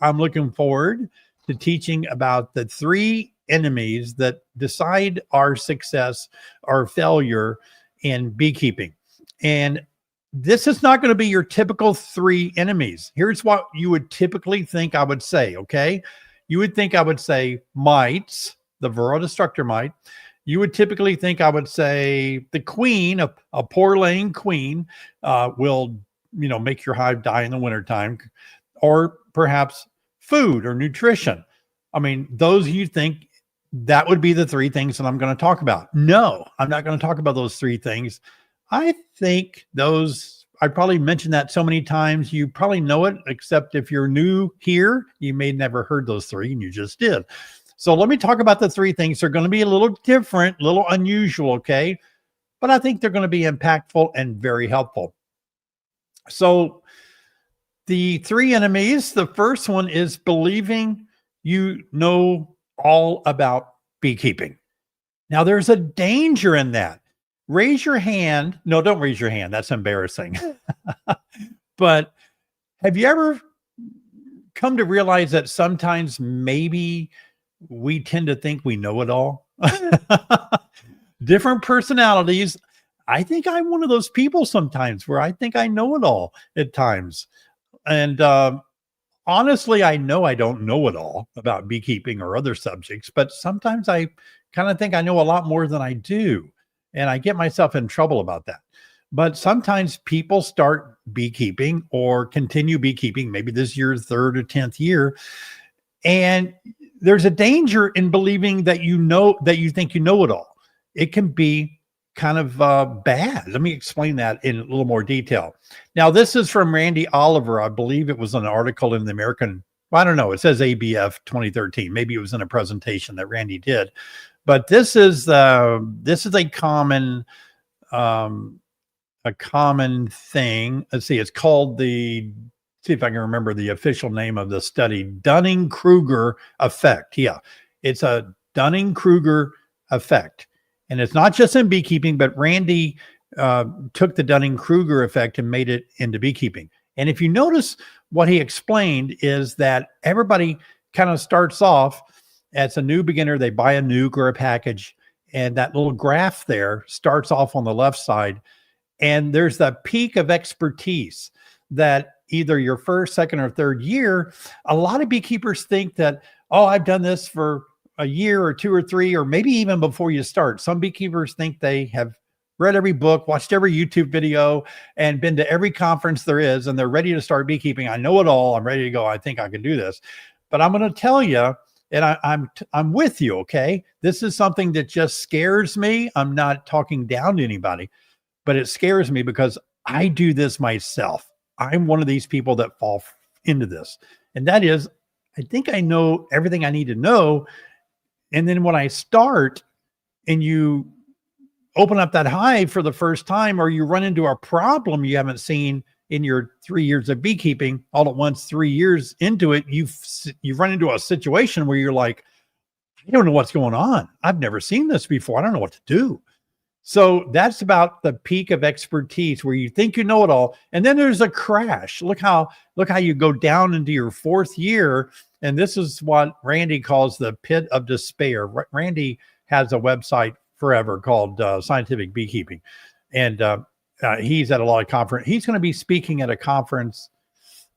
I'm looking forward to teaching about the 3 enemies that decide our success or failure in beekeeping. And this is not going to be your typical 3 enemies. Here's what you would typically think I would say, okay? You would think I would say mites, the Varroa destructor mite. You would typically think I would say the queen, a poor laying queen, will, make your hive die in the wintertime, or perhaps food or nutrition. I mean, those you think that would be the 3 things that I'm going to talk about. No, I'm not going to talk about those 3 things. I think I probably mentioned that so many times, you probably know it, except if you're new here, you may never heard those 3 and you just did. So let me talk about the 3 things. They're going to be a little different, a little unusual, okay? But I think they're going to be impactful and very helpful. So the 3 enemies, the first one is believing you know all about beekeeping. Now, there's a danger in that. Raise your hand. No, don't raise your hand. That's embarrassing. But have you ever come to realize that sometimes maybe we tend to think we know it all? Different personalities. I think I'm one of those people sometimes where I think I know it all at times. And honestly, I know I don't know it all about beekeeping or other subjects, but sometimes I kind of think I know a lot more than I do. And I get myself in trouble about that. But sometimes people start beekeeping or continue beekeeping, maybe this year's 3rd or 10th year. And there's a danger in believing that you think you know it all. It can be kind of bad. Let me explain that in a little more detail. Now, this is from Randy Oliver. I believe it was an article in the American, I don't know, it says ABF 2013. Maybe it was in a presentation that Randy did. But this is a common thing. Let's see. It's called see if I can remember the official name of the study, Dunning-Kruger effect. Yeah, it's a Dunning-Kruger effect, and it's not just in beekeeping. But Randy took the Dunning-Kruger effect and made it into beekeeping. And if you notice, what he explained is that everybody kind of starts off as a new beginner. They buy a nuke or a package, and that little graph there starts off on the left side. And there's that peak of expertise that either your 1st, 2nd, or 3rd year, a lot of beekeepers think that, oh, I've done this for a year or 2 or 3, or maybe even before you start. Some beekeepers think they have read every book, watched every YouTube video, and been to every conference there is, and they're ready to start beekeeping. I know it all. I'm ready to go. I think I can do this. But I'm going to tell you, and I'm with you, okay? This is something that just scares me. I'm not talking down to anybody, but it scares me because I do this myself. I'm one of these people that fall into this. And that is, I think I know everything I need to know. And then when I start and you open up that hive for the first time, or you run into a problem you haven't seen in your 3 years of beekeeping, all at once, 3 years into it, you've run into a situation where you're like, I don't know what's going on. I've never seen this before. I don't know what to do. So that's about the peak of expertise, where you think you know it all, and then there's a crash. Look how you go down into your 4th year, and this is what Randy calls the pit of despair. Randy has a website forever called Scientific Beekeeping, and he's at a lot of conference. He's going to be speaking at a conference.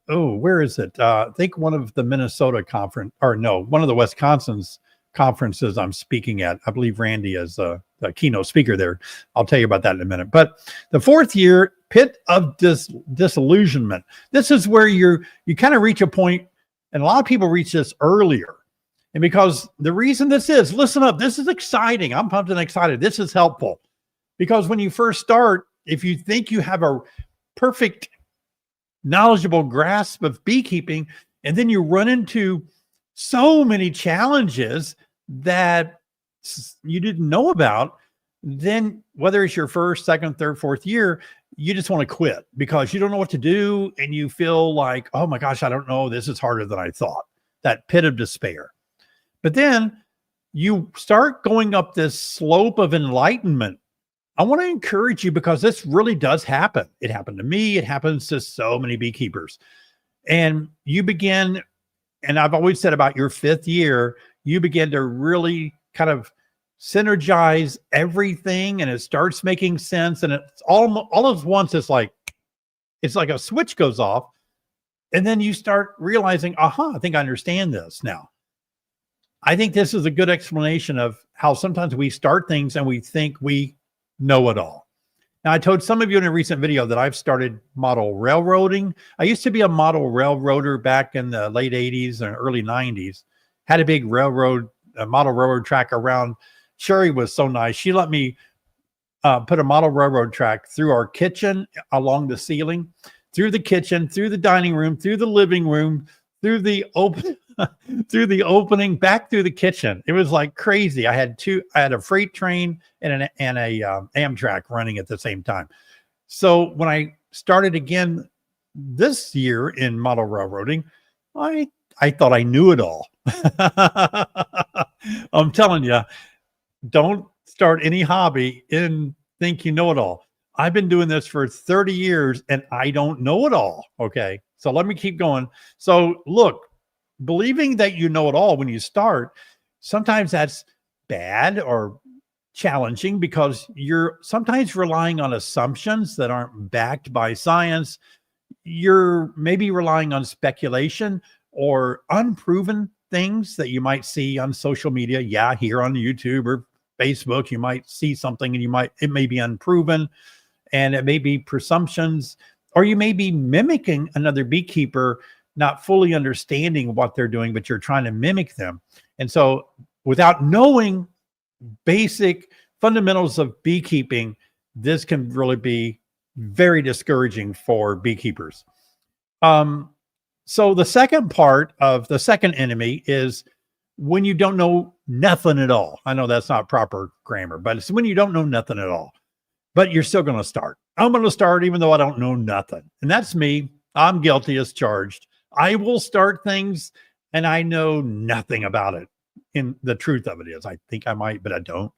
Oh, where is it? I think one of the Minnesota conference, or no, one of the Wisconsin's conferences I'm speaking at. I believe Randy is the keynote speaker there. I'll tell you about that in a minute. But the 4th year, pit of disillusionment. This is where you kind of reach a point, and a lot of people reach this earlier. And because the reason this is, listen up, this is exciting. I'm pumped and excited. This is helpful. Because when you first start, if you think you have a perfect, knowledgeable grasp of beekeeping, and then you run into so many challenges that you didn't know about, then whether it's your 1st, 2nd, 3rd, 4th year, you just want to quit because you don't know what to do. And you feel like, oh my gosh, I don't know. This is harder than I thought. That pit of despair. But then you start going up this slope of enlightenment. I want to encourage you, because this really does happen. It happened to me. It happens to so many beekeepers. And you begin and I've always said about your 5th year, you begin to really kind of synergize everything, and it starts making sense. And it's all at once, it's like a switch goes off. And then you start realizing, I think I understand this now. I think this is a good explanation of how sometimes we start things and we think we know it all. Now, I told some of you in a recent video that I've started model railroading. I used to be a model railroader back in the late 80s and early 90s. Had a big model railroad track around. Sherry was so nice. She let me put a model railroad track through our kitchen, along the ceiling, through the kitchen, through the dining room, through the living room, through the opening, back through the kitchen. It was like crazy. I had a freight train and a Amtrak running at the same time. So when I started again this year in model railroading, I thought I knew it all. I'm telling you, don't start any hobby and think you know it all. I've been doing this for 30 years and I don't know it all. Okay. So let me keep going. So look, believing that you know it all when you start, sometimes that's bad or challenging because you're sometimes relying on assumptions that aren't backed by science. You're maybe relying on speculation or unproven things that you might see on social media. Yeah, here on YouTube or Facebook, you might see something and it may be unproven, and it may be presumptions, or you may be mimicking another beekeeper, not fully understanding what they're doing, but you're trying to mimic them. And so without knowing basic fundamentals of beekeeping, this can really be very discouraging for beekeepers. So the second part of the second enemy is when you don't know nothing at all. I know that's not proper grammar, but it's when you don't know nothing at all, but you're still going to start. I'm going to start even though I don't know nothing. And that's me. I'm guilty as charged. I will start things and I know nothing about it. And the truth of it is, I think I might, but I don't.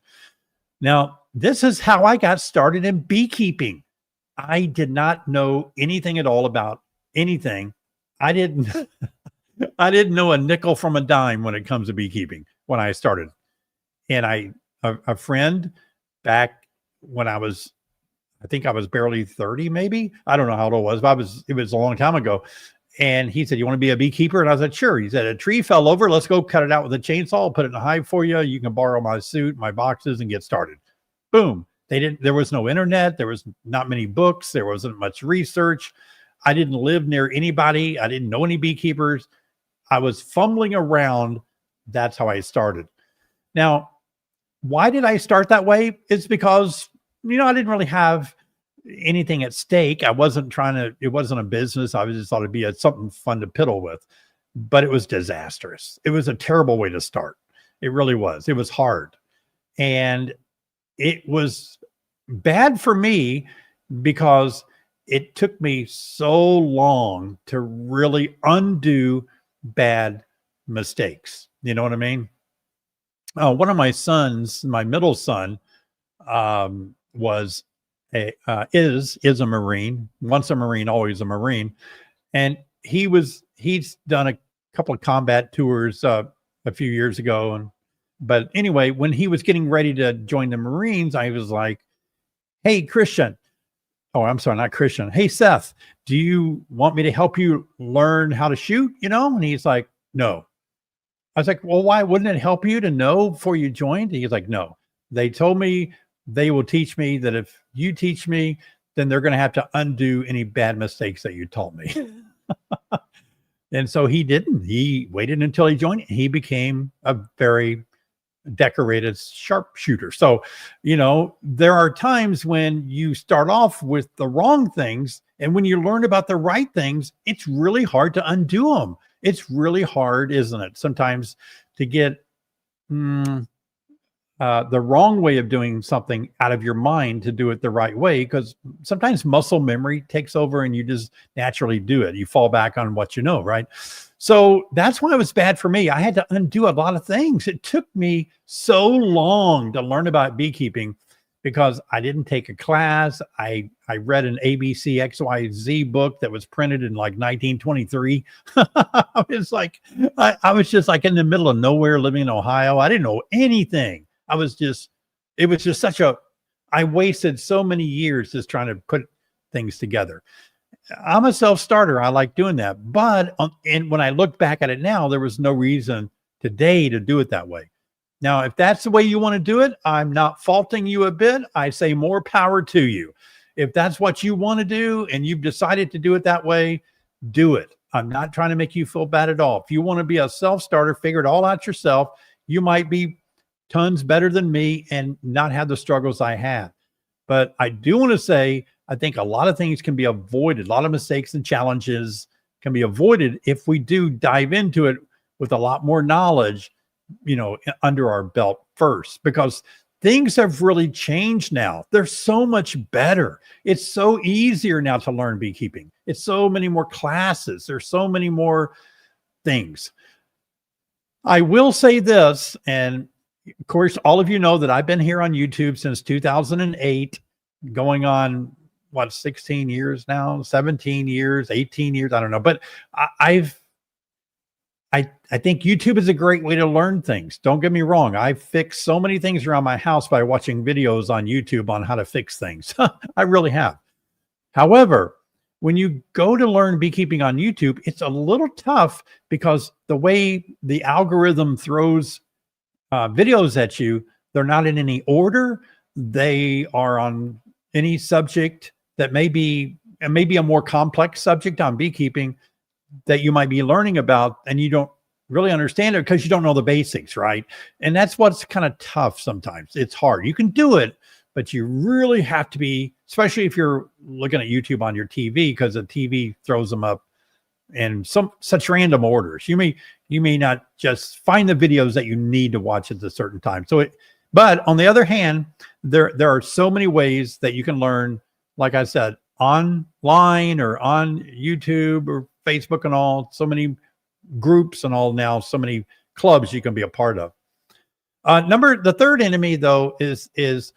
Now, this is how I got started in beekeeping. I did not know anything at all about anything. I didn't know a nickel from a dime when it comes to beekeeping when I started. And a friend back when I think I was barely 30, maybe. I don't know how old I was, but it was a long time ago. And he said, "You want to be a beekeeper?" And I said, "Sure." He said, "A tree fell over. Let's go cut it out with a chainsaw. I'll put it in a hive for you. You can borrow my suit, my boxes, and get started." Boom. There was no internet. There was not many books. There wasn't much research. I didn't live near anybody. I didn't know any beekeepers. I was fumbling around. That's how I started. Now, why did I start that way? It's because, I didn't really have anything at stake. It wasn't a business. I just thought it'd be something fun to piddle with, but it was disastrous. It was a terrible way to start. It really was. It was hard. And it was bad for me because it took me so long to really undo bad mistakes. You know what I mean? One of my sons, my middle son, is a Marine. Once a Marine, always a Marine. And he's done a couple of combat tours a few years ago. But anyway, when he was getting ready to join the Marines, I was like, "Hey, Christian." Oh, I'm sorry, not Christian. "Hey, Seth, do you want me to help you learn how to shoot?" And he's like, "No." I was like, "Well, why wouldn't it help you to know before you joined?" He's like, "No, they told me they will teach me that if you teach me, then they're going to have to undo any bad mistakes that you taught me." And so he didn't. He waited until he joined. He became a very decorated sharpshooter. So, there are times when you start off with the wrong things, and when you learn about the right things, it's really hard to undo them. It's really hard, isn't it? Sometimes to get the wrong way of doing something out of your mind to do it the right way, because sometimes muscle memory takes over and you just naturally do it. You fall back on what you know, right? So that's why it was bad for me. I had to undo a lot of things. It took me so long to learn about beekeeping because I didn't take a class. I read an ABC XYZ book that was printed in like 1923. I was just like in the middle of nowhere living in Ohio. I didn't know anything. It was just such a, I wasted so many years just trying to put things together. I'm a self-starter. I like doing that. But and when I look back at it now, there was no reason today to do it that way. Now, if that's the way you want to do it, I'm not faulting you a bit. I say more power to you. If that's what you want to do and you've decided to do it that way, do it. I'm not trying to make you feel bad at all. If you want to be a self-starter, figure it all out yourself. You might be tons better than me and not have the struggles I had. But I do want to say, I think a lot of things can be avoided. A lot of mistakes and challenges can be avoided if we do dive into it with a lot more knowledge, under our belt first, because things have really changed now. They're so much better. It's so easier now to learn beekeeping. It's so many more classes. There's so many more things. I will say this, and of course, all of you know that I've been here on YouTube since 2008, going on 16 years now, 17 years, 18 years, I don't know. But I think YouTube is a great way to learn things. Don't get me wrong. I fixed so many things around my house by watching videos on YouTube on how to fix things. I really have. However, when you go to learn beekeeping on YouTube, it's a little tough because the way the algorithm throws videos at you, they're not in any order. They are on any subject that may be a more complex subject on beekeeping that you might be learning about, and you don't really understand it because you don't know the basics, right? And that's what's kind of tough sometimes. It's hard. You can do it, but you really have to be, especially if you're looking at YouTube on your TV, because the TV throws them up in such random orders. You may not just find the videos that you need to watch at a certain time. But on the other hand, there are so many ways that you can learn, like I said, online or on YouTube or Facebook and all, so many groups and all now, so many clubs you can be a part of. The third enemy, though, is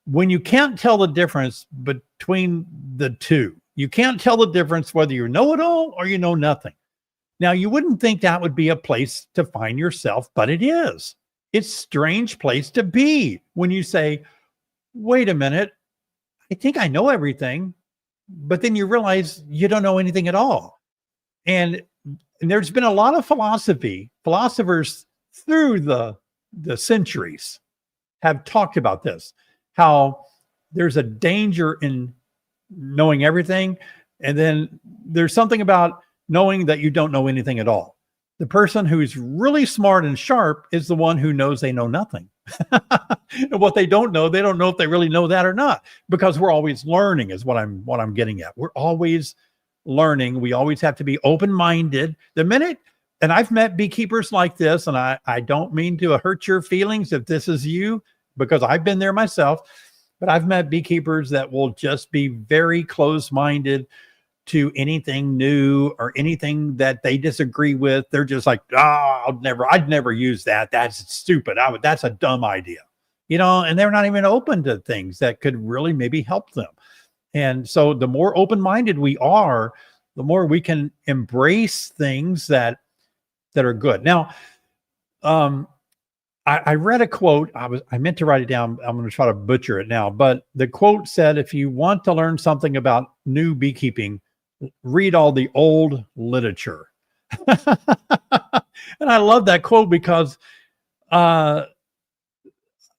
when you can't tell the difference between the two. You can't tell the difference whether you know it all or you know nothing. Now, you wouldn't think that would be a place to find yourself, but it is. It's a strange place to be when you say, wait a minute, I think I know everything, but then you realize you don't know anything at all. And there's been a lot of philosophers through the centuries have talked about this, how there's a danger in knowing everything. And then there's something about knowing that you don't know anything at all. The person who's really smart and sharp is the one who knows they know nothing. And what they don't know if they really know that or not, because we're always learning is what I'm getting at. We're always learning. We always have to be open-minded. And I've met beekeepers like this, and I don't mean to hurt your feelings if this is you, because I've been there myself, but I've met beekeepers that will just be very close-minded to anything new or anything that they disagree with. They're just like, I'd never use that. That's stupid. That's a dumb idea, and they're not even open to things that could really maybe help them. And so the more open-minded we are, the more we can embrace things that are good. Now, I read a quote. I meant to write it down. I'm going to try to butcher it now, but the quote said, if you want to learn something about new beekeeping, read all the old literature. And I love that quote because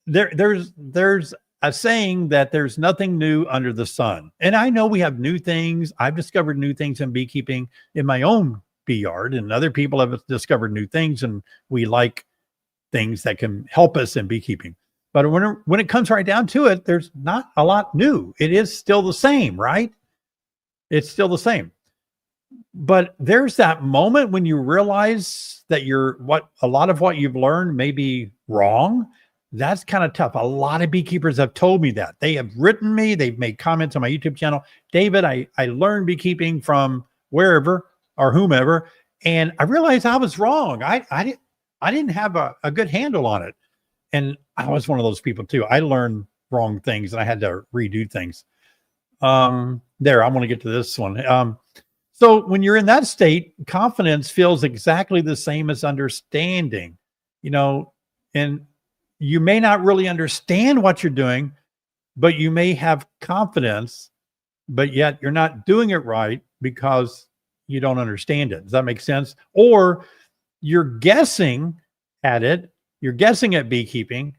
there's a saying that there's nothing new under the sun. And I know we have new things. I've discovered new things in beekeeping in my own bee yard, and other people have discovered new things, and we like things that can help us in beekeeping. But when it comes right down to it, there's not a lot new. It is still the same, right? It's still the same. But there's that moment when you realize that a lot of what you've learned may be wrong. That's kind of tough. A lot of beekeepers have told me that. They have written me. They've made comments on my YouTube channel. David, I learned beekeeping from wherever or whomever, and I realized I was wrong. I didn't have a good handle on it. And I was one of those people too. I learned wrong things and I had to redo things. There, I want to get to this one. So when you're in that state, confidence feels exactly the same as understanding, and you may not really understand what you're doing, but you may have confidence, but yet you're not doing it right because you don't understand it. Does that make sense? Or you're guessing at it. You're guessing at beekeeping.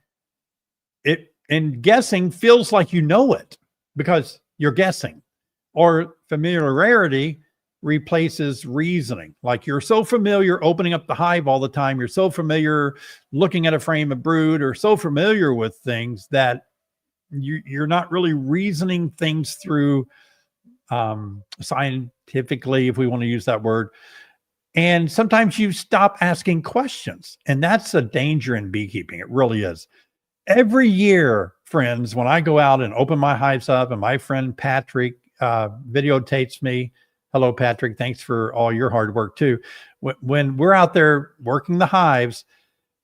And guessing feels like you know it because you're guessing. Or familiarity replaces reasoning. Like you're so familiar opening up the hive all the time. You're so familiar looking at a frame of brood or so familiar with things that you're not really reasoning things through scientifically, if we want to use that word. And sometimes you stop asking questions. And that's a danger in beekeeping. It really is. Every year, friends, when I go out and open my hives up and my friend Patrick videotapes me. Hello, Patrick. Thanks for all your hard work too. When we're out there working the hives,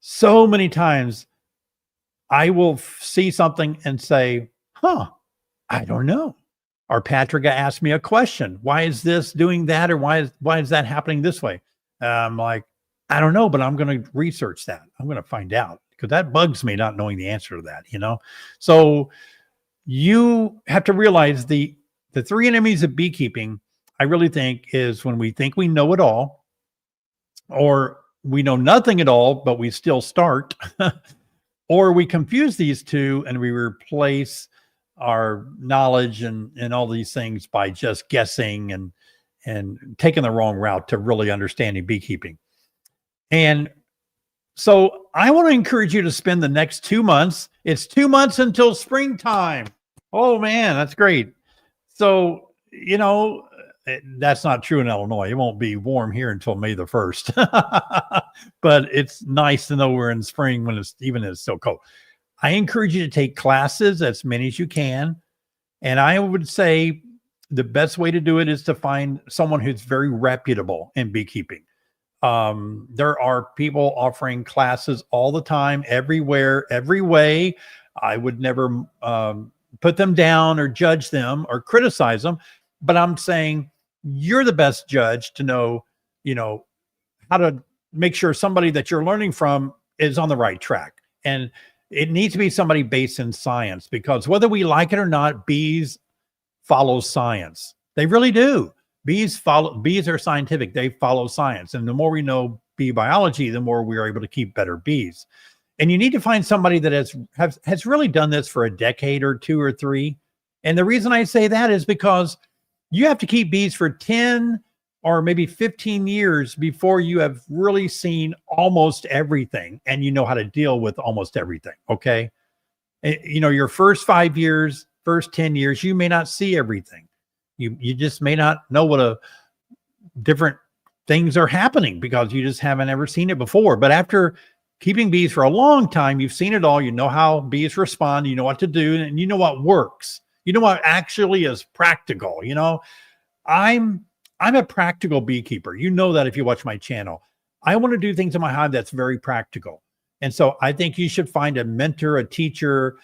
so many times I will see something and say, I don't know. Or Patrick asked me a question. Why is this doing that? Or why is that happening this way? I'm like, I don't know, but I'm going to research that. I'm going to find out because that bugs me not knowing the answer to that, So you have to realize the three enemies of beekeeping, I really think, is when we think we know it all, or we know nothing at all, but we still start, or we confuse these two and we replace our knowledge and all these things by just guessing and taking the wrong route to really understanding beekeeping. And so I want to encourage you to spend the next 2 months. It's 2 months until springtime. Oh man, that's great. So, that's not true in Illinois. It won't be warm here until May the 1st. But it's nice to know we're in spring when it's so cold. I encourage you to take classes, as many as you can. And I would say the best way to do it is to find someone who's very reputable in beekeeping. There are people offering classes all the time, everywhere, every way. I would never put them down or judge them or criticize them. But I'm saying you're the best judge to know, how to make sure somebody that you're learning from is on the right track. And it needs to be somebody based in science, because whether we like it or not, bees follow science. They really do. Bees are scientific. They follow science. And the more we know bee biology, the more we are able to keep better bees. And you need to find somebody that has really done this for a decade or 2 or 3. And the reason I say that is because you have to keep bees for 10 or maybe 15 years before you have really seen almost everything and you know how to deal with almost everything. Okay. Your first 5 years, first 10 years, you may not see everything. You just may not know what different things are happening because you just haven't ever seen it before. But after keeping bees for a long time, you've seen it all. You know how bees respond. You know what to do, and you know what works. You know what actually is practical. I'm a practical beekeeper. You know that if you watch my channel. I want to do things in my hive that's very practical. And so I think you should find a mentor, a teacher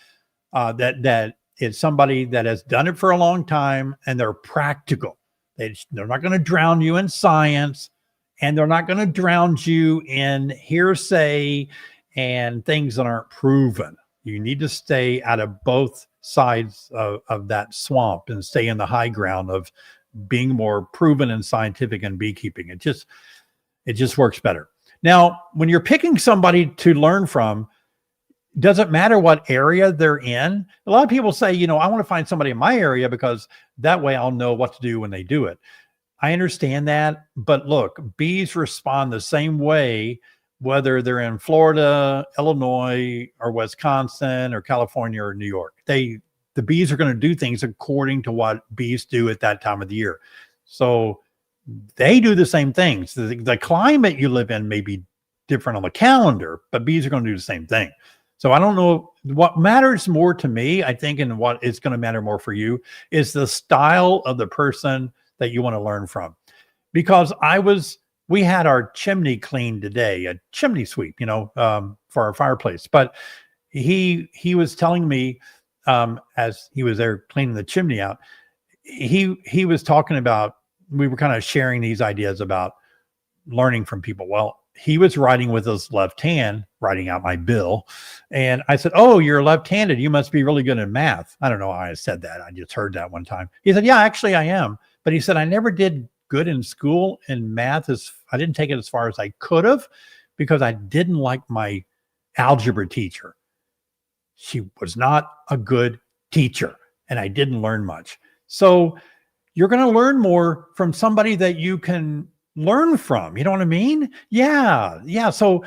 that is somebody that has done it for a long time and they're practical. They're not going to drown you in science, and they're not going to drown you in hearsay and things that aren't proven. You need to stay out of both sides of that swamp and stay in the high ground of being more proven and scientific in beekeeping. It just works better. Now, when you're picking somebody to learn from, doesn't matter what area they're in. A lot of people say, I want to find somebody in my area because that way I'll know what to do when they do it. I understand that, but look, bees respond the same way, whether they're in Florida, Illinois, or Wisconsin, or California, or New York. The bees are going to do things according to what bees do at that time of the year. So they do the same things. The climate you live in may be different on the calendar, but bees are going to do the same thing. So I don't know what matters more to me, I think, and what is going to matter more for you is the style of the person that you want to learn from. Because we had our chimney cleaned today, a chimney sweep, for our fireplace. But he was telling me as he was there cleaning the chimney out, he was talking about, we were kind of sharing these ideas about learning from people. Well, he was writing with his left hand, writing out my bill. And I said, "Oh, you're left-handed. You must be really good at math." I don't know why I said that. I just heard that one time. He said, "Yeah, actually I am." But he said, "I never did good in school in math. I didn't take it as far as I could have because I didn't like my algebra teacher. She was not a good teacher and I didn't learn much." So you're going to learn more from somebody that you can learn from. You know what I mean? Yeah. Yeah. So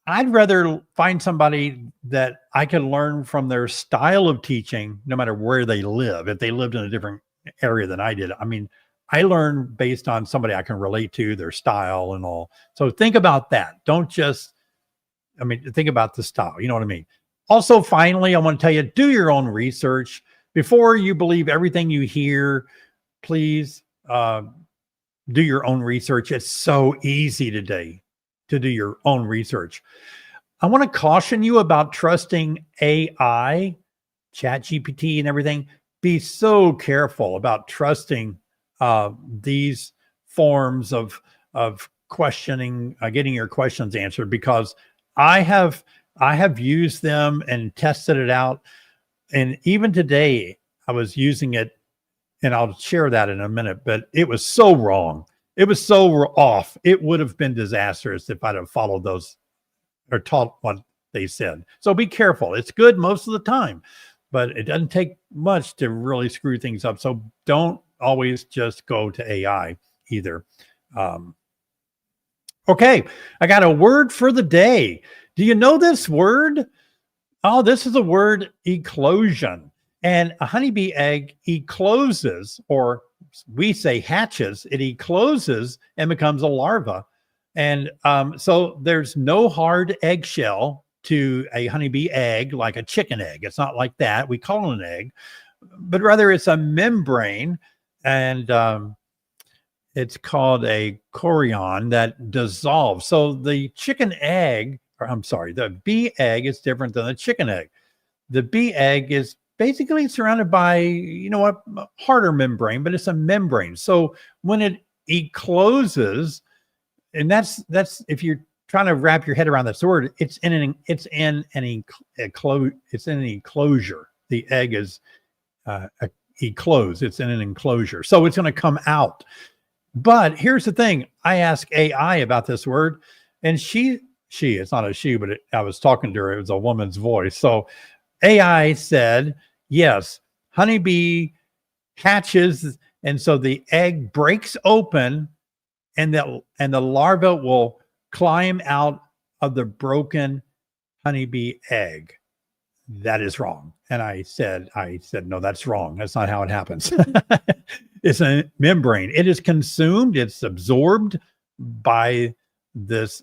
I'd rather find somebody that I can learn from their style of teaching, no matter where they live. If they lived in a different area than I did, I mean, I learn based on somebody I can relate to, their style and all. So think about that. Don't just, think about the style. You know what I mean? Also, finally, I want to tell you, do your own research. Before you believe everything you hear, please do your own research. It's so easy today to do your own research. I want to caution you about trusting AI, ChatGPT and everything. Be so careful about trusting these forms of questioning, getting your questions answered, because I have used them and tested it out. And even today, I was using it, and I'll share that in a minute, but it was so wrong. It was so off. It would have been disastrous if I'd have followed those or taught what they said. So be careful. It's good most of the time, but it doesn't take much to really screw things up. So don't always just go to AI either. Okay, I got a word for the day. Do you know this word? Oh, this is a word, eclosion. And a honeybee egg ecloses, or we say hatches. It ecloses and becomes a larva. And so there's no hard eggshell to a honeybee egg like a chicken egg. It's not like that. We call it an egg, but rather it's a membrane, and it's called a chorion that dissolves. So the chicken egg, or I'm sorry, the bee egg is different than the chicken egg. The bee egg is basically surrounded by, a harder membrane, but it's a membrane. So when it ecloses, and that's if you're trying to wrap your head around this word, it's in an enclosure. The egg is enclosed. It's in an enclosure. So it's going to come out. But here's the thing. I asked AI about this word, and it's not a she, but I was talking to her. It was a woman's voice. So AI said, yes, honeybee hatches, and so the egg breaks open, and the larva will climb out of the broken honeybee egg. That is wrong. And I said, no, that's wrong. That's not how it happens. It's a membrane. It is consumed. It's absorbed by this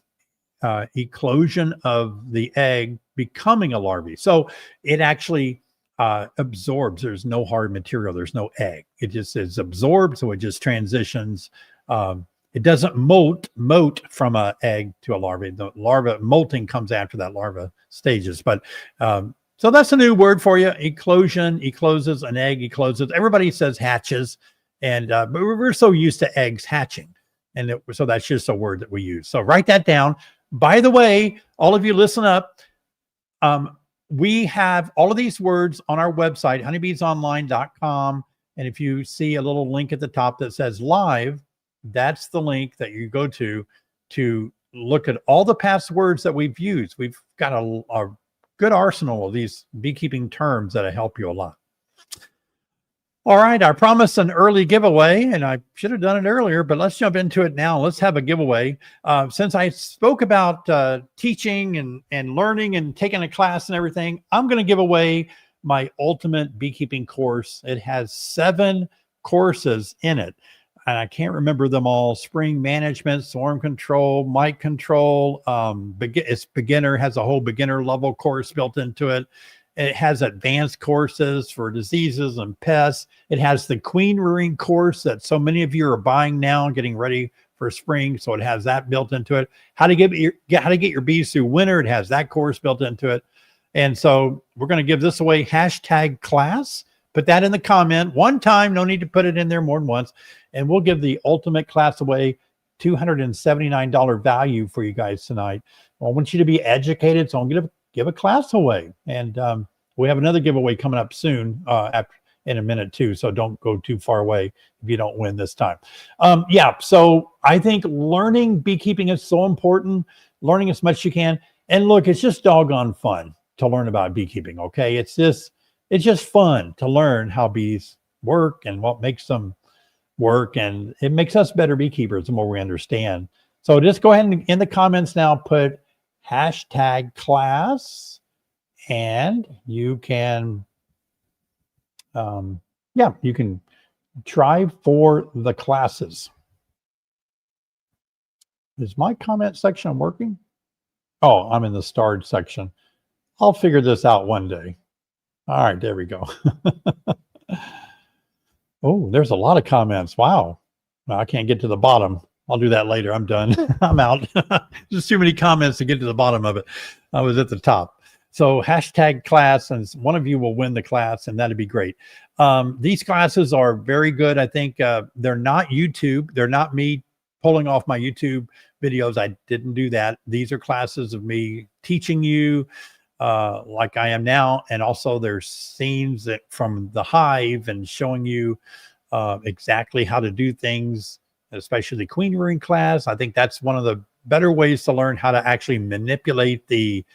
eclosion of the egg becoming a larvae. So it actually absorbs. There's no hard material. There's no egg. It just is absorbed. So it just transitions. It doesn't molt from an egg to a larvae. The larva molting comes after that larva stages. But so that's a new word for you. Eclosion, ecloses, an egg ecloses. Everybody says hatches. And but we're so used to eggs hatching. And so that's just a word that we use. So write that down. By the way, all of you listen up. We have all of these words on our website, honeybeesonline.com. And if you see a little link at the top that says live, that's the link that you go to look at all the past words that we've used. We've got a good arsenal of these beekeeping terms that'll help you a lot. All right, I promised an early giveaway, and I should have done it earlier, but let's jump into it now. Let's have a giveaway. Since I spoke about teaching and learning and taking a class and everything, I'm going to give away my ultimate beekeeping course. It has 7 courses in it, and I can't remember them all. Spring management, swarm control, mite control. It's beginner, has a whole beginner level course built into it. It has advanced courses for diseases and pests. It has the queen rearing course that so many of you are buying now, getting ready for spring. So it has that built into it. How to get your bees through winter. It has that course built into it. And so we're going to give this away, #class. Put that in the comment one time. No need to put it in there more than once. And we'll give the ultimate class away, $279 value for you guys tonight. Well, I want you to be educated, so I'm going to give a class away. And we have another giveaway coming up soon in a minute too, so don't go too far away if you don't win this time. Yeah, so I think learning beekeeping is so important, learning as much as you can. And look, it's just doggone fun to learn about beekeeping, okay? It's just fun to learn how bees work and what makes them work, and it makes us better beekeepers the more we understand. So just go ahead and in the comments now put #class, and you can you can try for the classes. Is my comment section working? Oh, I'm in the starred section. I'll figure this out one day. All right, there we go. Oh, there's a lot of comments. Wow. Well, I can't get to the bottom. I'll do that later. I'm done. I'm out. Just too many comments to get to the bottom of it. I was at the top. So #class, and one of you will win the class, and that'd be great. These classes are very good. I think they're not YouTube. They're not me pulling off my YouTube videos. I didn't do that. These are classes of me teaching you like I am now. And also there's scenes from the hive and showing you exactly how to do things, especially queen rearing class. I think that's one of the better ways to learn how to actually manipulate the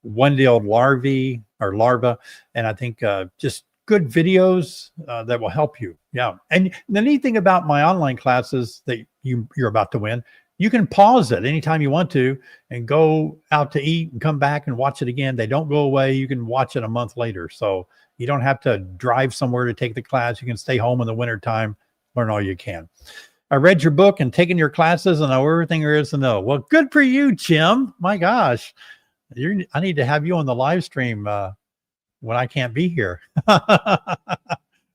one-day-old larva. And I think just good videos that will help you. Yeah. And the neat thing about my online classes that you're about to win, you can pause it anytime you want to and go out to eat and come back and watch it again. They don't go away. You can watch it a month later. So you don't have to drive somewhere to take the class. You can stay home in the wintertime, learn all you can. I read your book and taken your classes and know everything there is to know. Well, good for you, Jim. My gosh. I need to have you on the live stream when I can't be here.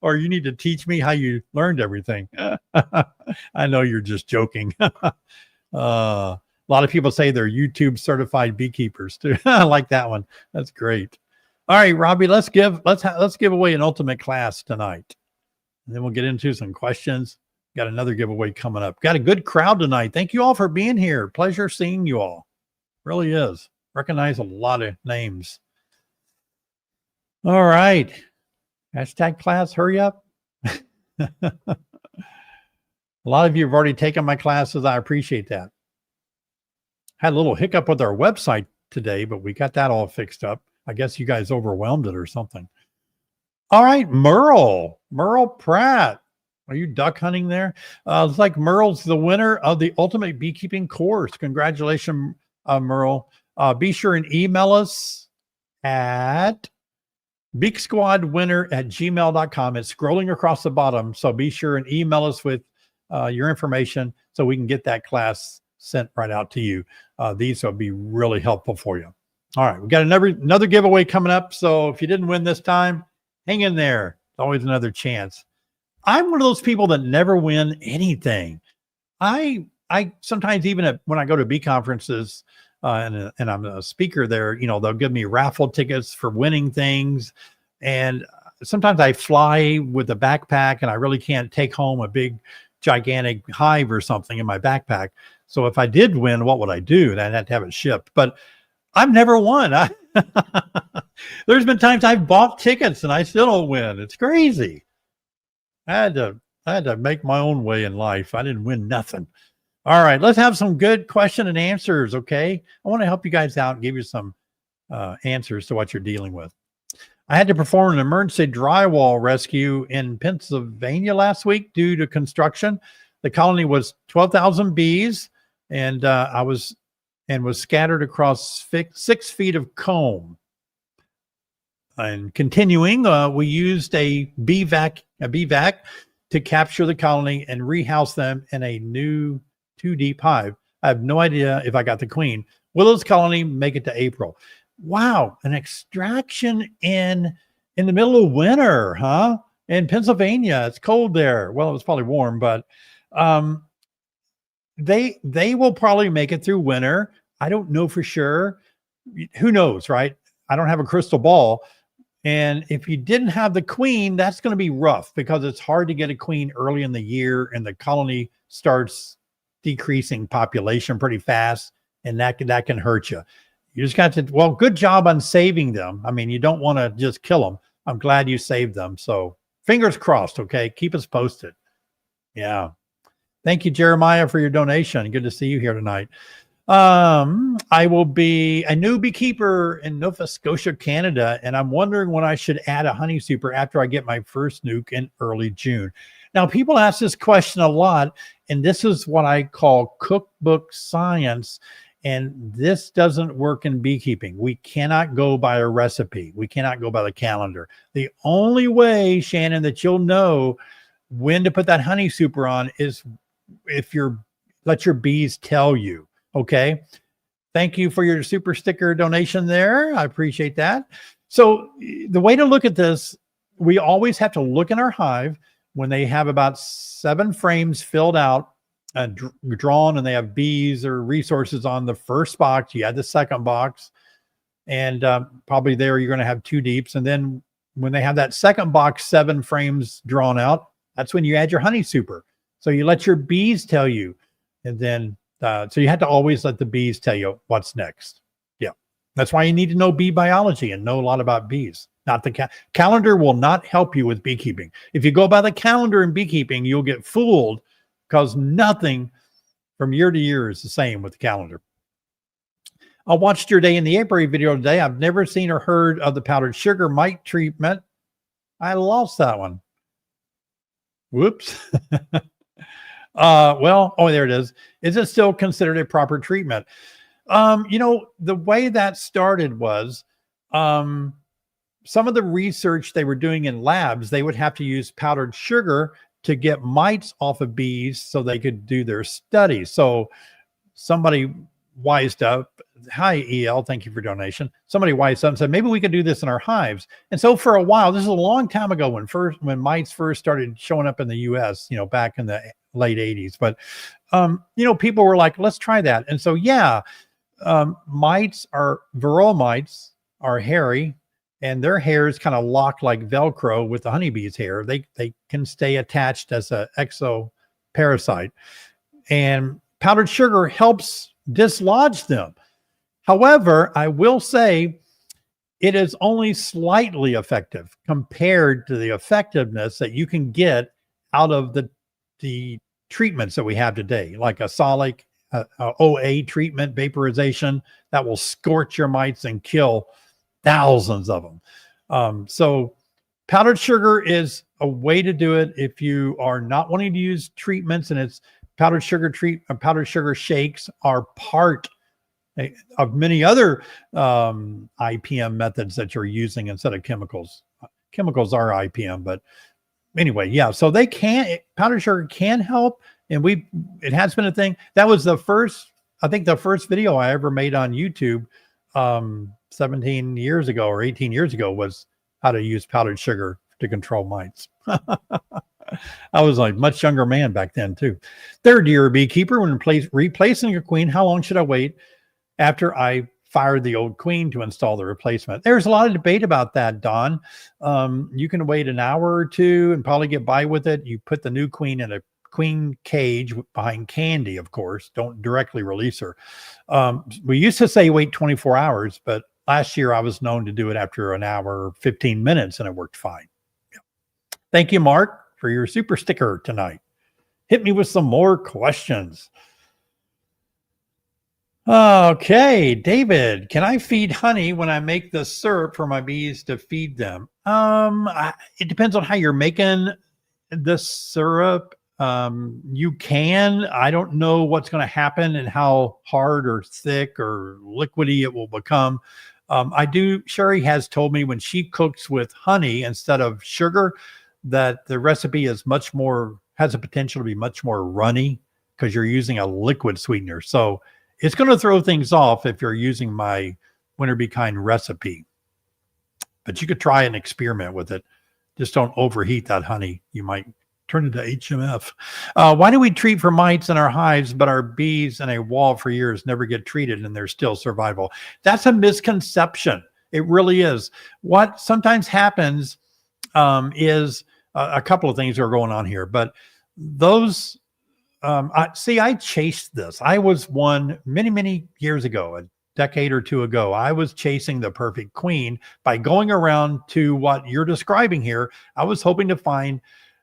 Or you need to teach me how you learned everything. I know you're just joking. A lot of people say they're YouTube certified beekeepers too. I like that one. That's great. All right, Robbie, let's give away an ultimate class tonight. And then we'll get into some questions. Got another giveaway coming up. Got a good crowd tonight. Thank you all for being here. Pleasure seeing you all. Really is. Recognize a lot of names. All right. #class, hurry up. A lot of you have already taken my classes. I appreciate that. Had a little hiccup with our website today, but we got that all fixed up. I guess you guys overwhelmed it or something. All right, Merle Pratt. Are you duck hunting there? It's like Merle's the winner of the Ultimate Beekeeping Course. Congratulations, Merle. Be sure and email us at beaksquadwinner@gmail.com. It's scrolling across the bottom. So be sure and email us with your information so we can get that class sent right out to you. These will be really helpful for you. All right, we got another giveaway coming up. So if you didn't win this time, hang in there. It's always another chance. I'm one of those people that never win anything. I sometimes even when I go to bee conferences and I'm a speaker there, they'll give me raffle tickets for winning things. And sometimes I fly with a backpack and I really can't take home a big, gigantic hive or something in my backpack. So if I did win, what would I do? I'd have to have it shipped. But I've never won. There's been times I've bought tickets and I still don't win. It's crazy. I had to make my own way in life. I didn't win nothing. All right, let's have some good question and answers, okay? I want to help you guys out and give you some answers to what you're dealing with. I had to perform an emergency drywall rescue in Pennsylvania last week due to construction. The colony was 12,000 bees, and was scattered across 6 feet of comb. And continuing, we used a bee vac to capture the colony and rehouse them in a new 2-deep hive. I have no idea if I got the queen. Will this colony make it to April? Wow, an extraction in the middle of winter, huh? In Pennsylvania, it's cold there. Well, it was probably warm, but they will probably make it through winter. I don't know for sure. Who knows, right? I don't have a crystal ball. And if you didn't have the queen, that's going to be rough because it's hard to get a queen early in the year and the colony starts decreasing population pretty fast. And that can hurt you. You just got to, well, good job on saving them. I mean, you don't want to just kill them. I'm glad you saved them. So fingers crossed. Okay. Keep us posted. Yeah. Thank you, Jeremiah, for your donation. Good to see you here tonight. I will be a new beekeeper in Nova Scotia, Canada, and I'm wondering when I should add a honey super after I get my first nuke in early June. Now, people ask this question a lot, and this is what I call cookbook science, and this doesn't work in beekeeping. We cannot go by a recipe. We cannot go by the calendar. The only way, Shannon, that you'll know when to put that honey super on is if let your bees tell you. Okay. Thank you for your super sticker donation there. I appreciate that. So the way to look at this, we always have to look in our hive when they have about 7 frames filled out, drawn, and they have bees or resources on the first box. You add the second box, and probably there you're going to have 2 deeps. And then when they have that second box, 7 frames drawn out, that's when you add your honey super. So you let your bees tell you, and then so you have to always let the bees tell you what's next. Yeah. That's why you need to know bee biology and know a lot about bees. Not the calendar will not help you with beekeeping. If you go by the calendar in beekeeping, you'll get fooled because nothing from year to year is the same with the calendar. I watched your day in the apiary video today. I've never seen or heard of the powdered sugar mite treatment. I lost that one. Whoops. Well, oh, there it is. Is it still considered a proper treatment? The way that started was some of the research they were doing in labs, they would have to use powdered sugar to get mites off of bees so they could do their studies. So somebody wised up. Hi, EL. Thank you for donation. Somebody wised up and said, maybe we could do this in our hives. And so for a while, this is a long time ago when mites first started showing up in the US, back in the late 80s. But, people were like, let's try that. And so, yeah, varroa mites are hairy, and their hairs kind of lock like Velcro with the honeybee's hair. They can stay attached as an exoparasite. And powdered sugar helps dislodge them. However, I will say it is only slightly effective compared to the effectiveness that you can get out of the treatments that we have today, like a solic, OA treatment, vaporization that will scorch your mites and kill thousands of them. So powdered sugar is a way to do it if you are not wanting to use treatments, and it's powdered sugar shakes are part of many other IPM methods that you're using instead of chemicals. Chemicals are IPM, but anyway, yeah. So powdered sugar can help, and it has been a thing. That was the first video I ever made on YouTube 17 years ago or 18 years ago was how to use powdered sugar to control mites. I was like much younger man back then too. Third year beekeeper, when replacing a queen, how long should I wait after I fired the old queen to install the replacement? There's a lot of debate about that, Don. You can wait an hour or two and probably get by with it. You put the new queen in a queen cage behind candy, of course. Don't directly release her. We used to say wait 24 hours, but last year I was known to do it after an hour or 15 minutes, and it worked fine. Yeah. Thank you, Mark, for your super sticker tonight. Hit me with some more questions. Okay, David, can I feed honey when I make the syrup for my bees to feed them? It depends on how you're making the syrup. You can. I don't know what's going to happen and how hard or thick or liquidy it will become. Sherry has told me when she cooks with honey instead of sugar that the recipe is has a potential to be much more runny because you're using a liquid sweetener. So it's going to throw things off if you're using my Winter Be Kind recipe. But you could try and experiment with it. Just don't overheat that honey. You might turn into HMF. Why do we treat for mites in our hives, but our bees in a wall for years never get treated and there's still survival? That's a misconception. It really is. What sometimes happens is a couple of things are going on here, but those, I chased this. I was one many years ago, a decade or two ago. I was chasing the perfect queen by going around to what you're describing here. I was hoping to find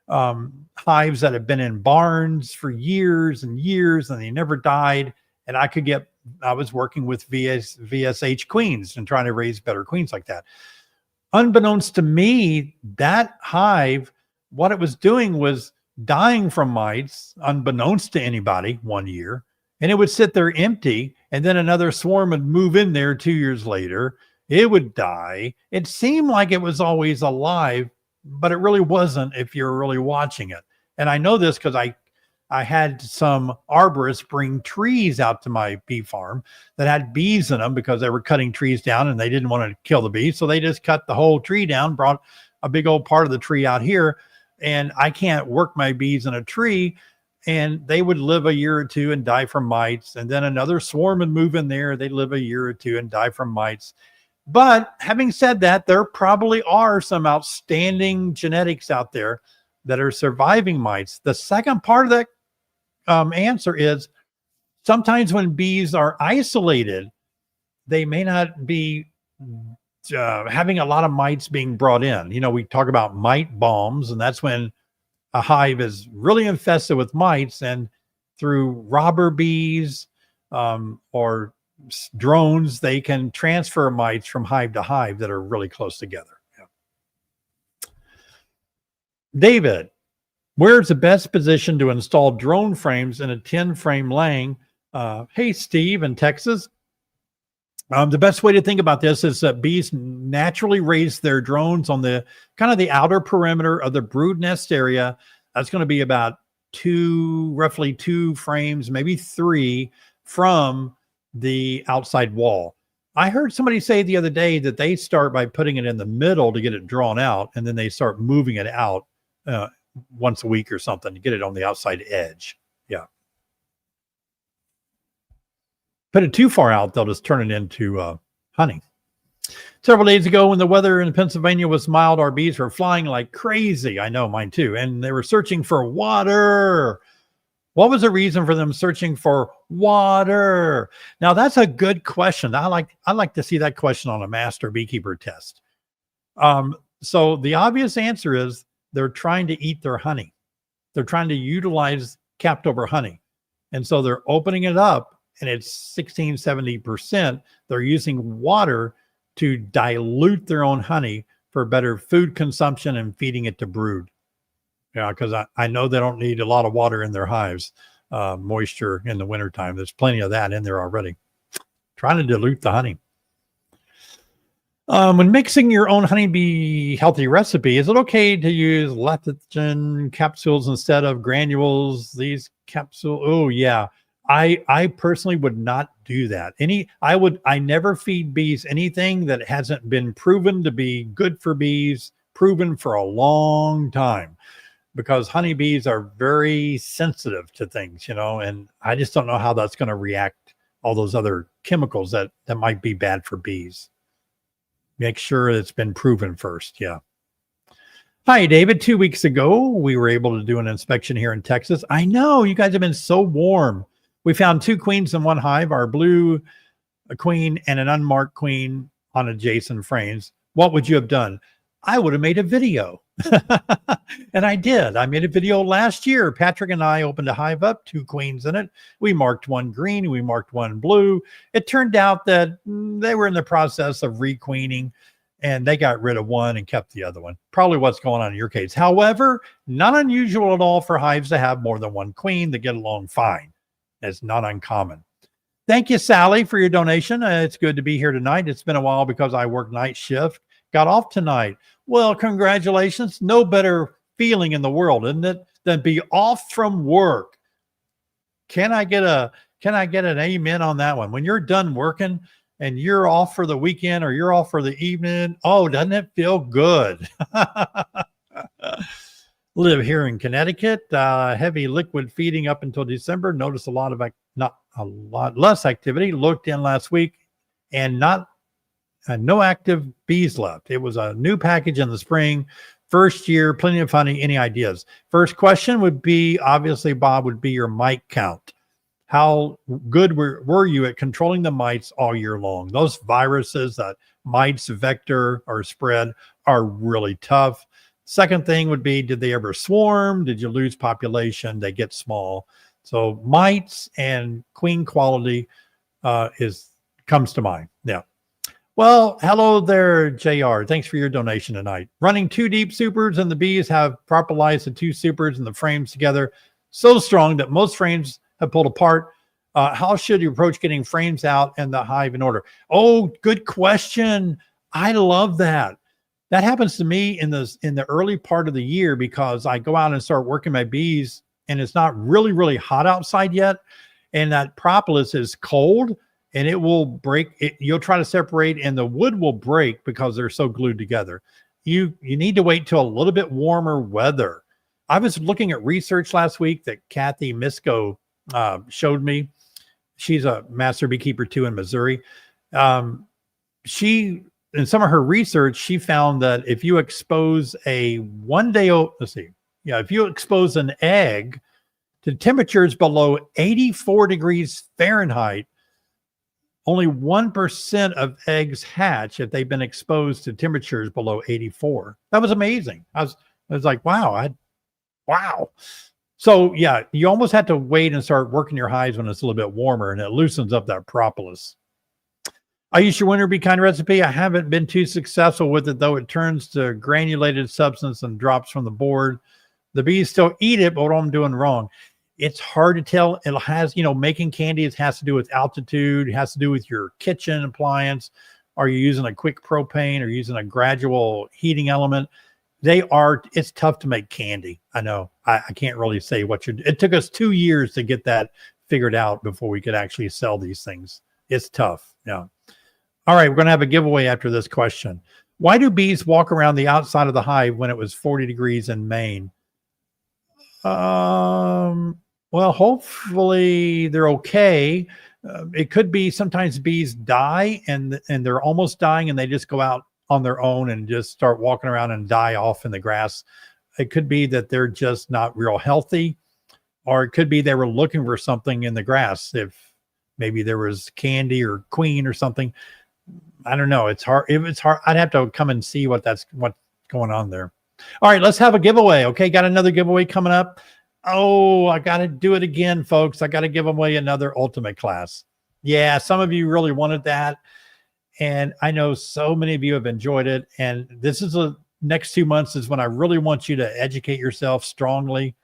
hives that have been in barns for years and years and they never died. And I was working with VSH queens and trying to raise better queens like that. Unbeknownst to me, that hive, what it was doing was dying from mites, unbeknownst to anybody, one year. And it would sit there empty. And then another swarm would move in there 2 years later. It would die. It seemed like it was always alive, but it really wasn't if you're really watching it. And I know this because I had some arborists bring trees out to my bee farm that had bees in them because they were cutting trees down and they didn't want to kill the bees. So they just cut the whole tree down, brought a big old part of the tree out here. And I can't work my bees in a tree. And they would live a year or two and die from mites. And then another swarm would move in there. They'd live a year or two and die from mites. But having said that, there probably are some outstanding genetics out there that are surviving mites. The second part of that answer is sometimes when bees are isolated, they may not be having a lot of mites being brought in. You know, we talk about mite bombs, and that's when a hive is really infested with mites, and through robber bees or drones, they can transfer mites from hive to hive that are really close together. Yeah. David, where's the best position to install drone frames in a 10-frame laying? Hey, Steve in Texas. The best way to think about this is that bees naturally raise their drones on the kind of the outer perimeter of the brood nest area. That's going to be about roughly 2 frames, maybe 3 from the outside wall. I heard somebody say the other day that they start by putting it in the middle to get it drawn out, and then they start moving it out once a week or something to get it on the outside edge. Yeah. Put it too far out, they'll just turn it into honey. Several days ago, when the weather in Pennsylvania was mild, our bees were flying like crazy. I know, mine too. And they were searching for water. What was the reason for them searching for water? Now, that's a good question. I like to see that question on a master beekeeper test. So the obvious answer is they're trying to eat their honey. They're trying to utilize capped over honey. And so they're opening it up, and it's 16, 70%. They're using water to dilute their own honey for better food consumption and feeding it to brood. Yeah, because I know they don't need a lot of water in their hives, moisture in the wintertime. There's plenty of that in there already. Trying to dilute the honey. When mixing your own honeybee healthy recipe, is it okay to use lecithin capsules instead of granules? These capsules, oh yeah. I personally would not do that. I never feed bees anything that hasn't been proven to be good for bees, proven for a long time, because honeybees are very sensitive to things, you know, and I just don't know how that's going to react, all those other chemicals that might be bad for bees. Make sure it's been proven first. Yeah. Hi, David. 2 weeks ago, we were able to do an inspection here in Texas. I know you guys have been so warm. We found 2 queens in one hive, our blue queen and an unmarked queen on adjacent frames. What would you have done? I would have made a video. And I did. I made a video last year. Patrick and I opened a hive up, 2 queens in it. We marked 1 green. We marked 1 blue. It turned out that they were in the process of requeening, and they got rid of 1 and kept the other one. Probably what's going on in your case. However, not unusual at all for hives to have more than 1 queen that get along fine. It's not uncommon. Thank you, Sally, for your donation. It's good to be here tonight. It's been a while because I work night shift. Got off tonight. Well, congratulations. No better feeling in the world, isn't it, than be off from work. Can I get an amen on that one? When you're done working and you're off for the weekend or you're off for the evening, oh, doesn't it feel good? Live here in Connecticut. Heavy liquid feeding up until December. Noticed not a lot less activity. Looked in last week and not no active bees left. It was a new package in the spring. First year, plenty of funding. Any ideas? First question would be, obviously, Bob, would be your mite count. How good were you at controlling the mites all year long? Those viruses that mites vector or spread are really tough. Second thing would be, did they ever swarm? Did you lose population? They get small. So mites and queen quality comes to mind. Yeah. Well, hello there, JR. Thanks for your donation tonight. Running 2 deep supers, and the bees have propolized the 2 supers and the frames together so strong that most frames have pulled apart. How should you approach getting frames out and the hive in order? Oh, good question. I love that. That happens to me in the early part of the year, because I go out and start working my bees and it's not really, really hot outside yet. And that propolis is cold and it will break. You'll try to separate and the wood will break because they're so glued together. You need to wait till a little bit warmer weather. I was looking at research last week that Kathy Misko showed me. She's a master beekeeper too in Missouri. She, in some of her research, she found that if you expose if you expose an egg to temperatures below 84 degrees Fahrenheit, only 1% of eggs hatch if they've been exposed to temperatures below 84. That was amazing. I was like, wow. Wow. So yeah, you almost have to wait and start working your hives when it's a little bit warmer, and it loosens up that propolis. I use your winter be kind recipe. I haven't been too successful with it, though. It turns to granulated substance and drops from the board. The bees still eat it, but what I'm doing wrong? It's hard to tell. It has, making candy, it has to do with altitude. It has to do with your kitchen appliance. Are you using a quick propane or using a gradual heating element? It's tough to make candy. I know. I can't really say it took us 2 years to get that figured out before we could actually sell these things. It's tough. Yeah. All right. We're going to have a giveaway after this question. Why do bees walk around the outside of the hive when it was 40 degrees in Maine? Well, hopefully they're okay. It could be sometimes bees die and they're almost dying and they just go out on their own and just start walking around and die off in the grass. It could be that they're just not real healthy, or it could be they were looking for something in the grass. If maybe there was candy or queen or something. I don't know. It's hard. If it's hard, I'd have to come and see what's going on there. All right, let's have a giveaway. Okay, got another giveaway coming up. Oh, I got to do it again, folks. I got to give away another ultimate class. Yeah, some of you really wanted that. And I know so many of you have enjoyed it. And this is the next 2 months is when I really want you to educate yourself strongly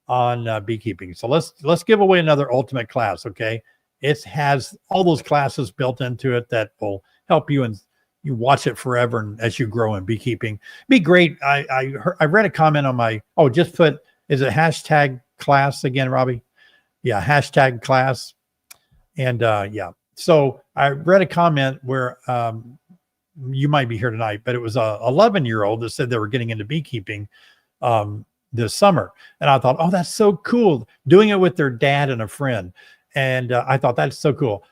on beekeeping. So let's give away another ultimate class. Okay. It has all those classes built into it that will help you, and you watch it forever. And as you grow in beekeeping, be great. I read a comment on is it hashtag class again, Robbie? Yeah. Hashtag class. And yeah. So I read a comment where you might be here tonight, but it was a 11-year-old that said they were getting into beekeeping this summer. And I thought, oh, that's so cool. Doing it with their dad and a friend. And I thought that's so cool.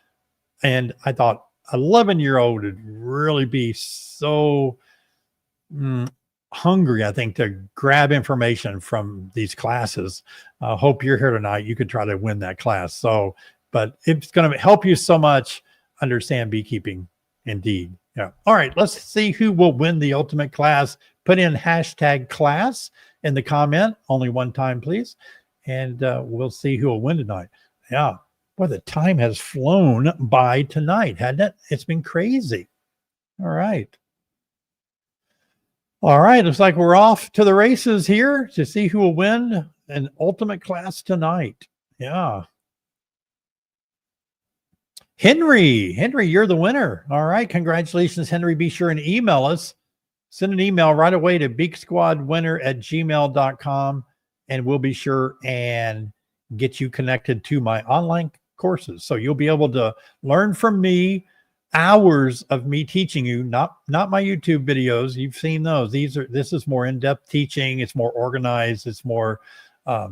And I thought 11-year-old would really be so hungry, I think, to grab information from these classes. Hope you're here tonight. You could try to win that class. But it's going to help you so much understand beekeeping. Indeed. Yeah. All right. Let's see who will win the ultimate class. Put in hashtag class in the comment. Only one time, please. And we'll see who will win tonight. Yeah. Boy, the time has flown by tonight, hadn't it? It's been crazy. All right. All right. Looks like we're off to the races here to see who will win an ultimate class tonight. Yeah. Henry, you're the winner. All right. Congratulations, Henry. Be sure and email us. Send an email right away to beaksquadwinner@gmail.com, and we'll be sure and get you connected to my online courses. So you'll be able to learn from me, hours of me teaching you, not my YouTube videos. You've seen those. This is more in-depth teaching. It's more organized. It's more, I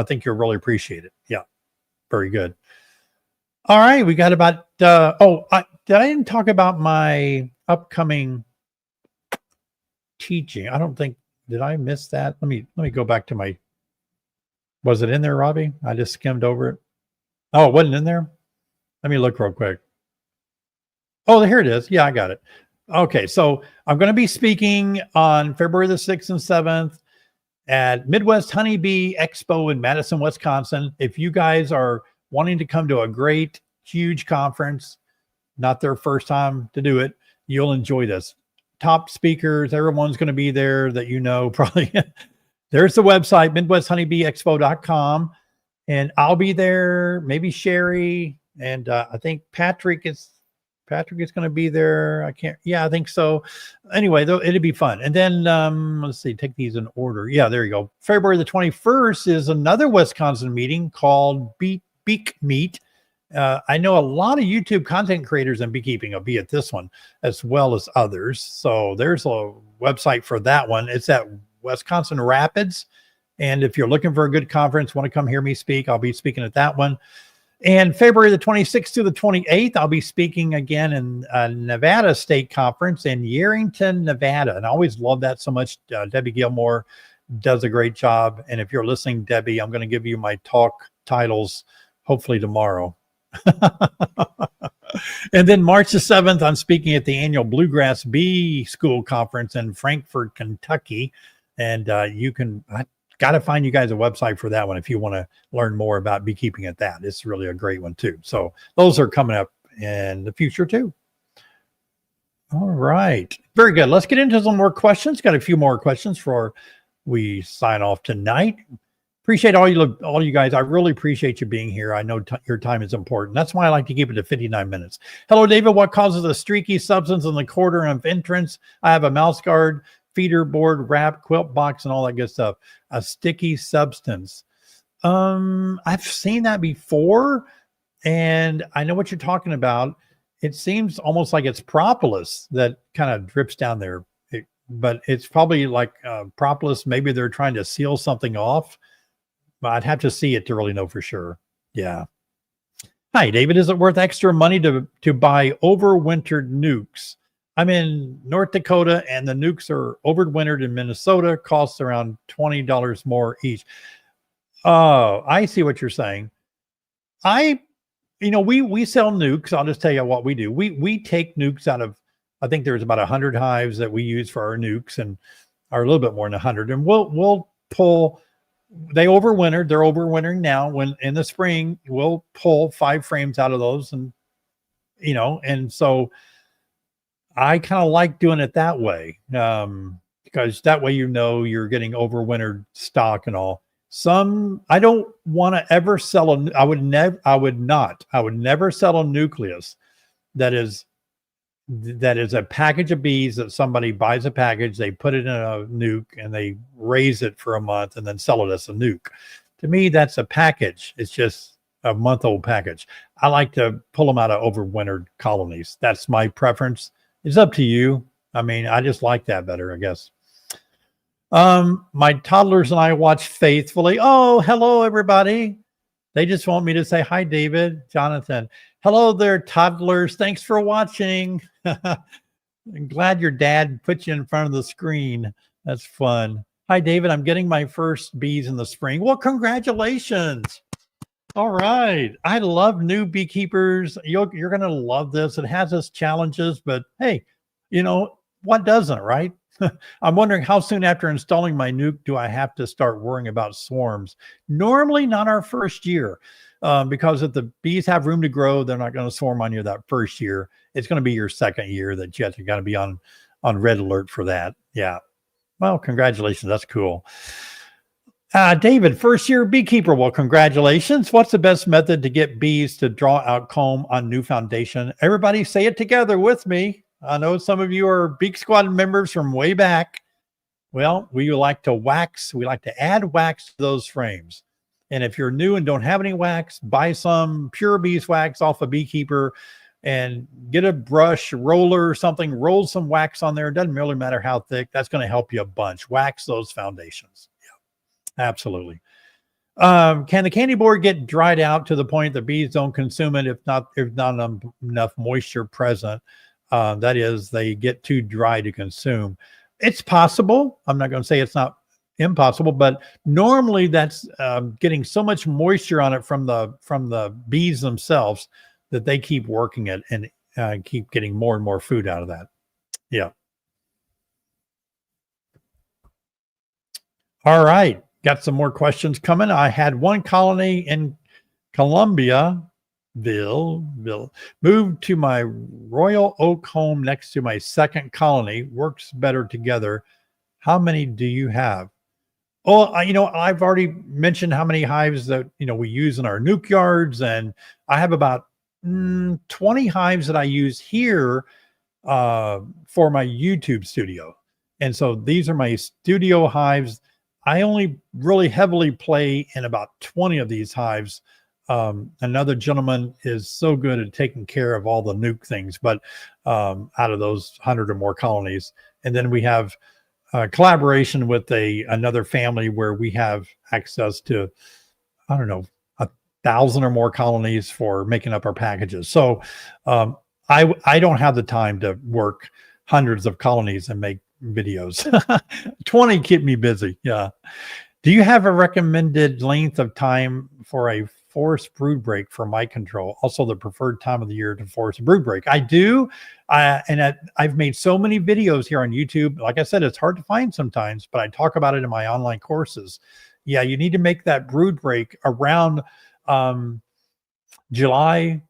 think you'll really appreciate it. Yeah. Very good. All right, we got about I didn't talk about my upcoming teaching. I don't think, did I miss that? Let me go back to my, was it in there, Robbie? I just skimmed over it. Oh, it wasn't in there? Let me look real quick. Oh, here it is. Yeah, I got it. Okay, so I'm going to be speaking on February the 6th and 7th at Midwest Honeybee Expo in Madison, Wisconsin. If you guys are wanting to come to a great, huge conference, not their first time to do it, you'll enjoy this. Top speakers, everyone's going to be there that you know probably. There's the website, MidwestHoneybeeExpo.com. And I'll be there, maybe Sherry, and I think Patrick is going to be there. I think so. Anyway, it'll be fun. And then let's see, take these in order. Yeah, there you go. February the 21st is another Wisconsin meeting called Beak Meet. I know a lot of YouTube content creators in beekeeping will be at this one as well as others. So there's a website for that one. It's at Wisconsin Rapids. And if you're looking for a good conference, want to come hear me speak, I'll be speaking at that one. And February the 26th to the 28th, I'll be speaking again in a Nevada State Conference in Yerington, Nevada. And I always love that so much. Debbie Gilmore does a great job. And if you're listening, Debbie, I'm going to give you my talk titles hopefully tomorrow. And then March the 7th, I'm speaking at the annual Bluegrass Bee School Conference in Frankfort, Kentucky. And I got to find you guys a website for that one if you want to learn more about beekeeping at that. It's really a great one too. So those are coming up in the future too. All right. Very good. Let's get into some more questions. Got a few more questions before we sign off tonight. Appreciate all you guys. I really appreciate you being here. I know your time is important. That's why I like to keep it to 59 minutes. Hello, David. What causes a streaky substance in the quarter of entrance? I have a mouse guard, feeder board, wrap, quilt box, and all that good stuff. A sticky substance. I've seen that before, and I know what you're talking about. It seems almost like it's propolis that kind of drips down there, but it's probably like propolis. Maybe they're trying to seal something off. But I'd have to see it to really know for sure. Yeah. Hi, David. Is it worth extra money to buy overwintered nukes? I'm in North Dakota, and the nukes are overwintered in Minnesota. Costs around $20 more each. Oh, I see what you're saying. We sell nukes. I'll just tell you what we do. We take nukes out of, I think there's about 100 hives that we use for our nukes, and are a little bit more than 100. And we'll pull. They're overwintering now. When in the spring, we'll pull 5 frames out of those, and so I kind of like doing it that way, because that way you're getting overwintered stock and all. I don't want to ever sell I would never sell a nucleus that is a package of bees that somebody buys a package, they put it in a nuke, and they raise it for a month and then sell it as a nuke. To me, that's a package. It's just a month-old package. I like to pull them out of overwintered colonies. That's my preference. It's up to you. I mean, I just like that better, I guess. My toddlers and I watch faithfully. Oh, hello, everybody. They just want me to say hi, David, Jonathan. Hello there, toddlers. Thanks for watching. I'm glad your dad put you in front of the screen. That's fun. Hi, David. I'm getting my first bees in the spring. Well, congratulations. All right. I love new beekeepers. You're going to love this. It has its challenges, but hey, what doesn't, right? I'm wondering how soon after installing my nuke do I have to start worrying about swarms? Normally not our first year, because if the bees have room to grow, they're not going to swarm on you that first year. It's going to be your second year that you got to be on red alert for that. Yeah. Well, congratulations. That's cool. David, first year beekeeper. Well, congratulations. What's the best method to get bees to draw out comb on new foundation? Everybody say it together with me. I know some of you are Beak Squad members from way back. Well, we like to wax. We like to add wax to those frames. And if you're new and don't have any wax, buy some pure beeswax off a Beekeeper and get a brush, roller or something, roll some wax on there. It doesn't really matter how thick. That's going to help you a bunch. Wax those foundations. Yeah, absolutely. Can the candy board get dried out to the point the bees don't consume it if not enough moisture present? That is, they get too dry to consume. It's possible. I'm not going to say it's not impossible, but normally that's getting so much moisture on it from the bees themselves that they keep working it and keep getting more and more food out of that. Yeah. All right. Got some more questions coming. I had one colony in Columbiaville moved to my Royal Oak home next to my second colony. Works better together. How many do you have? Oh, I've already mentioned how many hives that, we use in our nuke yards. And I have about 20 hives that I use here for my YouTube studio. And so these are my studio hives. I only really heavily play in about 20 of these hives. Another gentleman is so good at taking care of all the nuke things, but out of those 100 or more colonies. And then we have collaboration with another family where we have access to, I don't know, 1,000 or more colonies for making up our packages. So I don't have the time to work hundreds of colonies and make videos. 20 keep me busy. Yeah. Do you have a recommended length of time for a forced brood break for Mite Control? Also the preferred time of the year to force a brood break? I do. I've made so many videos here on YouTube. Like I said, it's hard to find sometimes, but I talk about it in my online courses. Yeah, you need to make that brood break around July,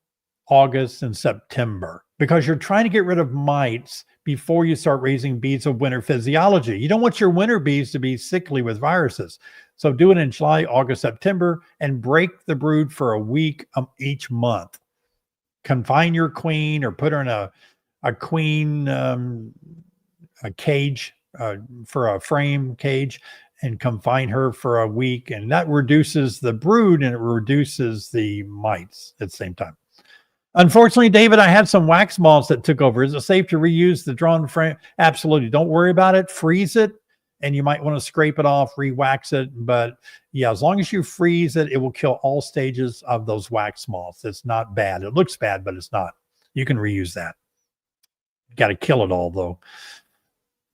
August, and September, because you're trying to get rid of mites before you start raising bees of winter physiology. You don't want your winter bees to be sickly with viruses. So do it in July, August, September, and break the brood for a week each month. Confine your queen or put her in a queen a cage for a frame cage and confine her for a week. And that reduces the brood and it reduces the mites at the same time. Unfortunately, David, I had some wax moths that took over. Is it safe to reuse the drawn frame? Absolutely. Don't worry about it. Freeze it. And you might want to scrape it off, re-wax it. But yeah, as long as you freeze it, it will kill all stages of those wax moths. It's not bad. It looks bad, but it's not. You can reuse that. Got to kill it all, though.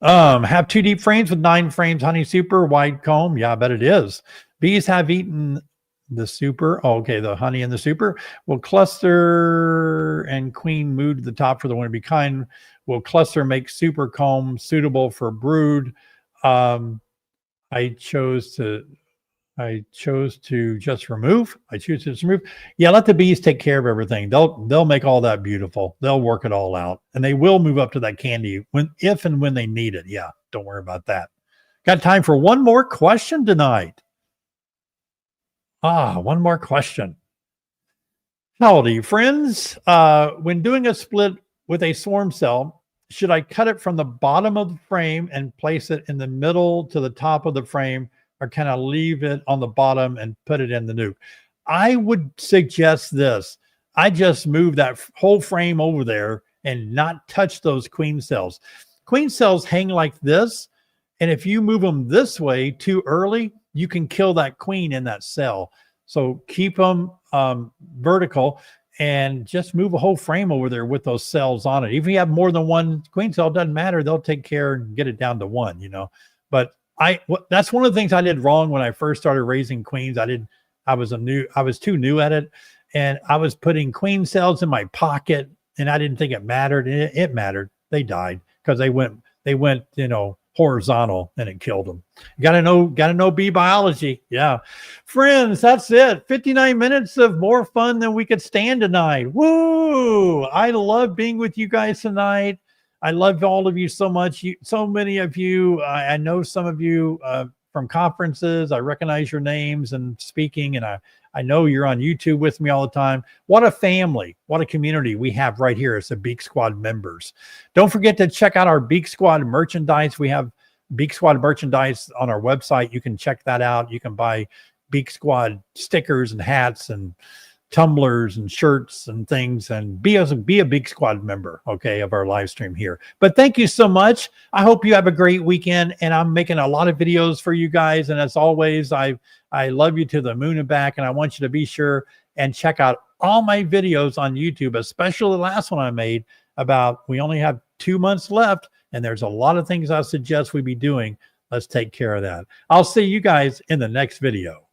Have 2 deep frames with 9 frames, honey super, wide comb. Yeah, I bet it is. Bees have eaten the super. Oh, okay, the honey and the super. Will cluster and queen move to the top for the winter be kind? Will cluster make super comb suitable for brood? I chose to just remove. I choose to just remove. Yeah, let the bees take care of everything. They'll make all that beautiful. They'll work it all out, and they will move up to that candy if and when they need it. Yeah, don't worry about that. Got time for one more question tonight. One more question. Howdy, friends. When doing a split with a swarm cell, should I cut it from the bottom of the frame and place it in the middle to the top of the frame, or can I leave it on the bottom and put it in the nuke? I would suggest this. I just move that whole frame over there and not touch those queen cells. Queen cells hang like this, and if you move them this way too early, you can kill that queen in that cell. So keep them vertical and just move a whole frame over there with those cells on it. Even if you have more than one queen cell, it doesn't matter. They'll take care and get it down to 1, But that's one of the things I did wrong when I first started raising queens. I was too new at it, and I was putting queen cells in my pocket, and I didn't think it mattered. And it mattered. They died because they went, horizontal, and it killed them. You gotta know bee biology. Yeah, friends, that's it. 59 minutes of more fun than we could stand tonight. Woo! I love being with you guys tonight. I love all of you so much. So many of you, I know some of you from conferences. I recognize your names and speaking, and I know you're on YouTube with me all the time. What a family, what a community we have right here as the Beak Squad members. Don't forget to check out our Beak Squad merchandise. We have Beak Squad merchandise on our website. You can check that out. You can buy Beak Squad stickers and hats and tumblers and shirts and things, and be a Big Squad member, okay, of our live stream here. But thank you so much. I hope you have a great weekend, and I'm making a lot of videos for you guys. And as always, I love you to the moon and back, and I want you to be sure and check out all my videos on YouTube, especially the last one I made about we only have 2 months left, and there's a lot of things I suggest we be doing. Let's take care of that. I'll see you guys in the next video.